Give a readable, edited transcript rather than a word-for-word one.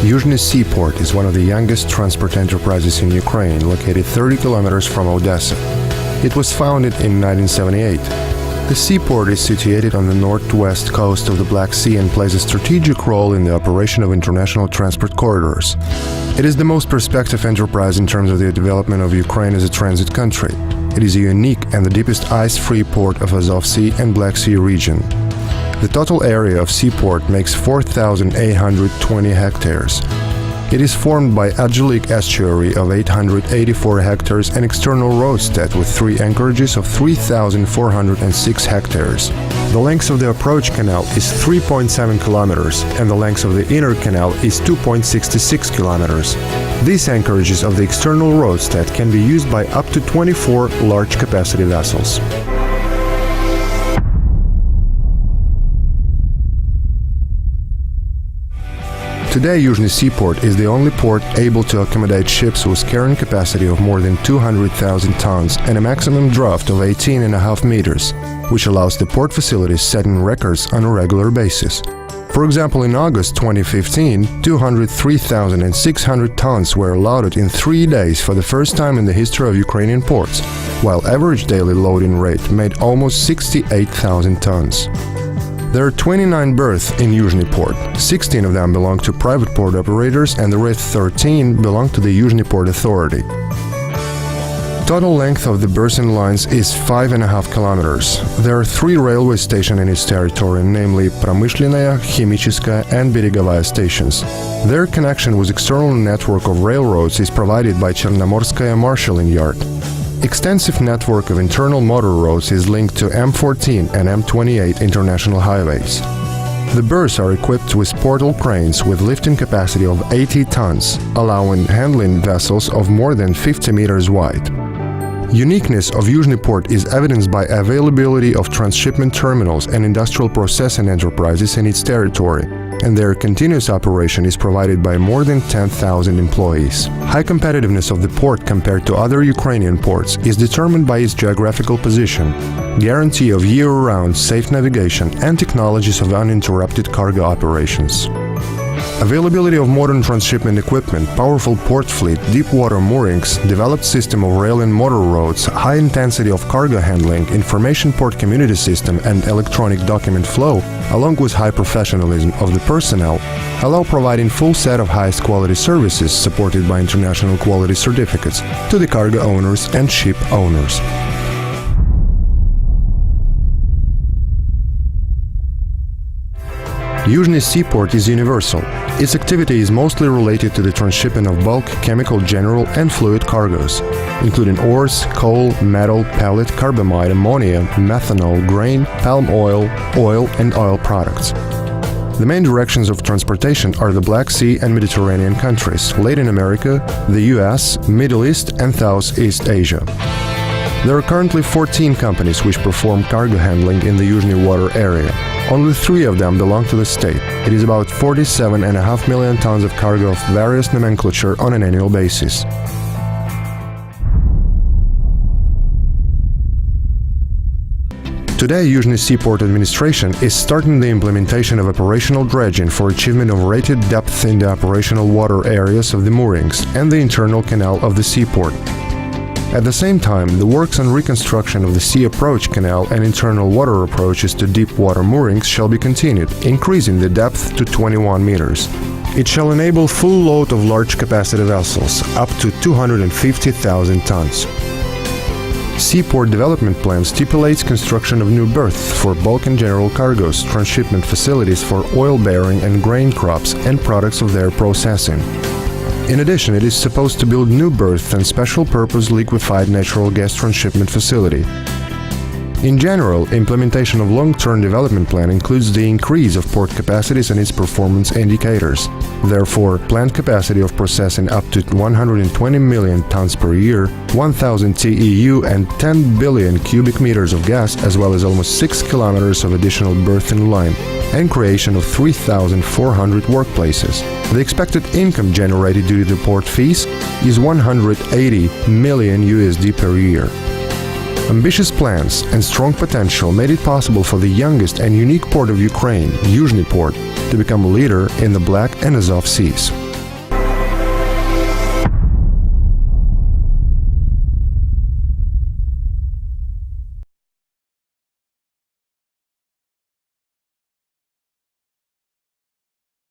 Южный seaport is one of the youngest transport enterprises in Ukraine, located 30 kilometers from Odessa. It was founded in 1978. The seaport is situated on the northwest coast of the Black Sea and plays a strategic role in the operation of international transport corridors. It is the most prospective enterprise in terms of the development of Ukraine as a transit country. It is a unique and the deepest ice-free port of Azov Sea and Black Sea region. The total area of seaport makes 4,820 hectares. It is formed by Adjulik estuary of 884 hectares and external roadstead with 3 anchorages of 3,406 hectares. The length of the approach canal is 3.7 kilometers and the length of the inner canal is 2.66 kilometers. These anchorages of the external roadstead can be used by up to 24 large-capacity vessels. Today, Южный seaport is the only port able to accommodate ships with carrying capacity of more than 200,000 tons and a maximum draft of 18.5 meters, which allows the port facilities setting records on a regular basis. For example, in August 2015, 203,600 tons were loaded in 3 days for the first time in the history of Ukrainian ports, while average daily loading rate made almost 68,000 tons. There are 29 berths in Южный port. 16 of them belong to private port operators and the rest 13 belong to the Южный Port Authority. Total length of the berthing lines is 5.5 kilometers. There are 3 railway stations in its territory, namely Промышленная, Химическая and Береговая stations. Their connection with external network of railroads is provided by Черноморская marshalling yard. Extensive network of internal motor roads is linked to M14 and M28 international highways. The berths are equipped with portal cranes with lifting capacity of 80 tons, allowing handling vessels of more than 50 meters wide. Uniqueness of Южный port is evidenced by availability of transshipment terminals and industrial processing enterprises in its territory, and their continuous operation is provided by more than 10,000 employees. High competitiveness of the port compared to other Ukrainian ports is determined by its geographical position, guarantee of year-round safe navigation, and technologies of uninterrupted cargo operations. Availability of modern transshipment equipment, powerful port fleet, deep water moorings, developed system of rail and motor roads, high intensity of cargo handling, information port community system and electronic document flow, along with high professionalism of the personnel, allow providing full set of highest quality services supported by international quality certificates to the cargo owners and ship owners. Южный seaport is universal. Its activity is mostly related to the transshipment of bulk, chemical, general and fluid cargoes, including ores, coal, metal, pellet, carbamide, ammonia, methanol, grain, palm oil, oil and oil products. The main directions of transportation are the Black Sea and Mediterranean countries, Latin America, the US, Middle East and Southeast Asia. There are currently 14 companies which perform cargo handling in the Южный water area. Only 3 of them belong to the state. It is about 47.5 million tons of cargo of various nomenclature on an annual basis. Today, Южный Seaport Administration is starting the implementation of operational dredging for achievement of rated depth in the operational water areas of the moorings and the internal canal of the seaport. At the same time, the works on reconstruction of the sea approach canal and internal water approaches to deep water moorings shall be continued, increasing the depth to 21 meters. It shall enable full load of large capacity vessels, up to 250,000 tons. Seaport Development Plan stipulates construction of new berths for bulk and general cargoes, transshipment facilities for oil-bearing and grain crops and products of their processing. In addition, it is supposed to build new berths and special-purpose liquefied natural gas transshipment facility. In general, implementation of long-term development plan includes the increase of port capacities and its performance indicators. Therefore, planned capacity of processing up to 120 million tons per year, 1,000 TEU and 10 billion cubic meters of gas, as well as almost 6 kilometers of additional berthing line, and creation of 3,400 workplaces. The expected income generated due to the port fees is 180 million USD per year. Ambitious plans and strong potential made it possible for the youngest and unique port of Ukraine, Южный port, to become a leader in the Black and Azov Seas.